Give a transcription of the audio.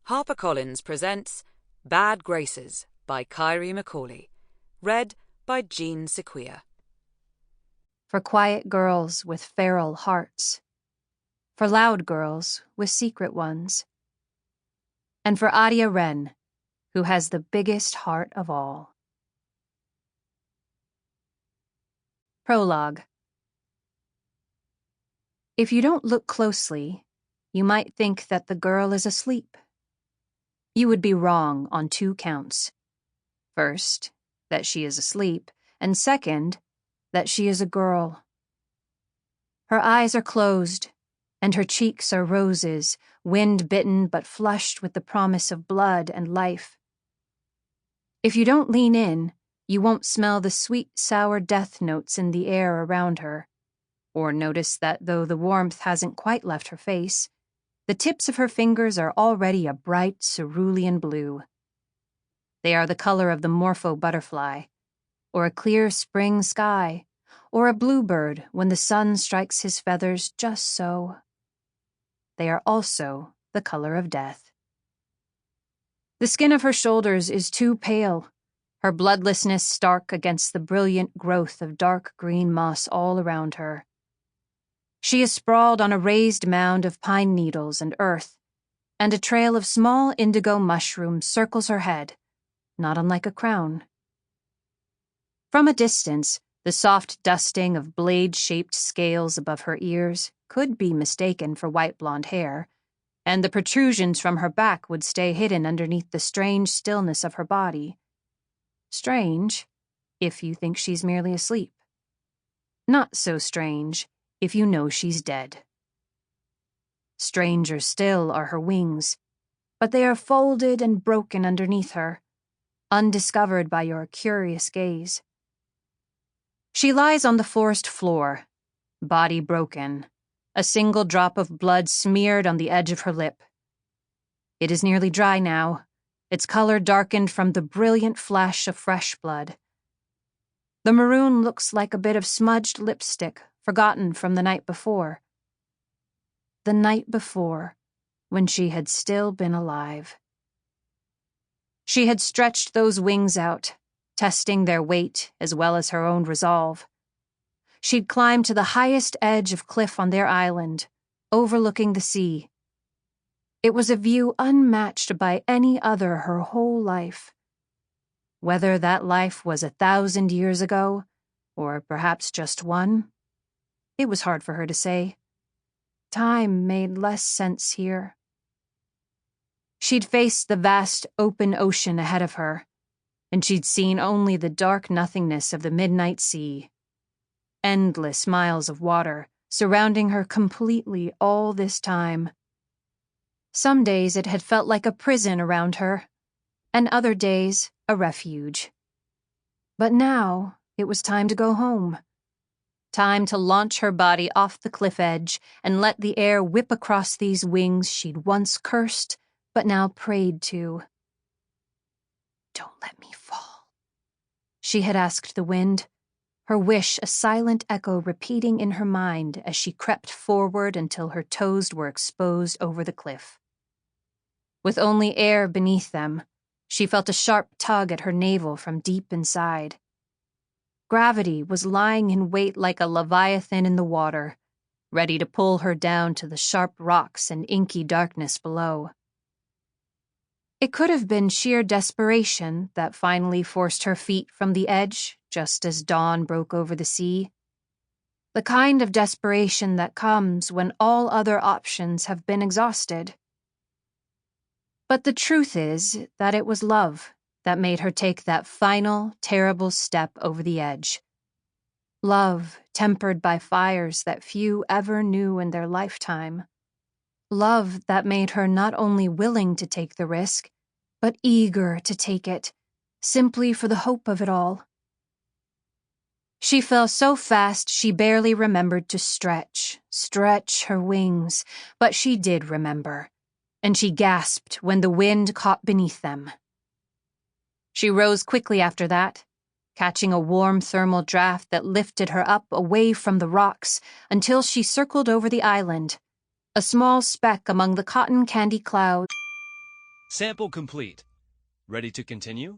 HarperCollins presents Bad Graces by Kyrie McCauley, read by Jeanne Syquia. For quiet girls with feral hearts, for loud girls with secret ones, and for Adia Wren, who has the biggest heart of all. Prologue. If you don't look closely, you might think that the girl is asleep. You would be wrong on 2 counts. First, that she is asleep, and second, that she is a girl. Her eyes are closed, and her cheeks are roses, wind-bitten but flushed with the promise of blood and life. If you don't lean in, you won't smell the sweet, sour death notes in the air around her, or notice that though the warmth hasn't quite left her face, the tips of her fingers are already a bright cerulean blue. They are the color of the morpho butterfly, or a clear spring sky, or a bluebird when the sun strikes his feathers just so. They are also the color of death. The skin of her shoulders is too pale, her bloodlessness stark against the brilliant growth of dark green moss all around her. She is sprawled on a raised mound of pine needles and earth, and a trail of small indigo mushrooms circles her head, not unlike a crown. From a distance, the soft dusting of blade-shaped scales above her ears could be mistaken for white blonde hair, and the protrusions from her back would stay hidden underneath the strange stillness of her body. Strange, if you think she's merely asleep. Not so strange if you know she's dead. Stranger still are her wings, but they are folded and broken underneath her, undiscovered by your curious gaze. She lies on the forest floor, body broken, a single drop of blood smeared on the edge of her lip. It is nearly dry now, its color darkened from the brilliant flash of fresh blood. The maroon looks like a bit of smudged lipstick forgotten from the night before. The night before, when she had still been alive. She had stretched those wings out, testing their weight as well as her own resolve. She'd climbed to the highest edge of cliff on their island, overlooking the sea. It was a view unmatched by any other her whole life. Whether that life was 1,000 years ago, or perhaps just one, it was hard for her to say. Time made less sense here. She'd faced the vast open ocean ahead of her, and she'd seen only the dark nothingness of the midnight sea. Endless miles of water surrounding her completely all this time. Some days it had felt like a prison around her, and other days a refuge. But now it was time to go home. Time to launch her body off the cliff edge and let the air whip across these wings she'd once cursed but now prayed to. "Don't let me fall," she had asked the wind, her wish a silent echo repeating in her mind as she crept forward until her toes were exposed over the cliff. With only air beneath them, she felt a sharp tug at her navel from deep inside. Gravity was lying in wait like a leviathan in the water, ready to pull her down to the sharp rocks and inky darkness below. It could have been sheer desperation that finally forced her feet from the edge just as dawn broke over the sea. The kind of desperation that comes when all other options have been exhausted. But the truth is that it was love that made her take that final, terrible step over the edge. Love tempered by fires that few ever knew in their lifetime. Love that made her not only willing to take the risk, but eager to take it, simply for the hope of it all. She fell so fast she barely remembered to stretch her wings, but she did remember, and she gasped when the wind caught beneath them. She rose quickly after that, catching a warm thermal draft that lifted her up away from the rocks until she circled over the island, a small speck among the cotton candy clouds. Sample complete. Ready to continue?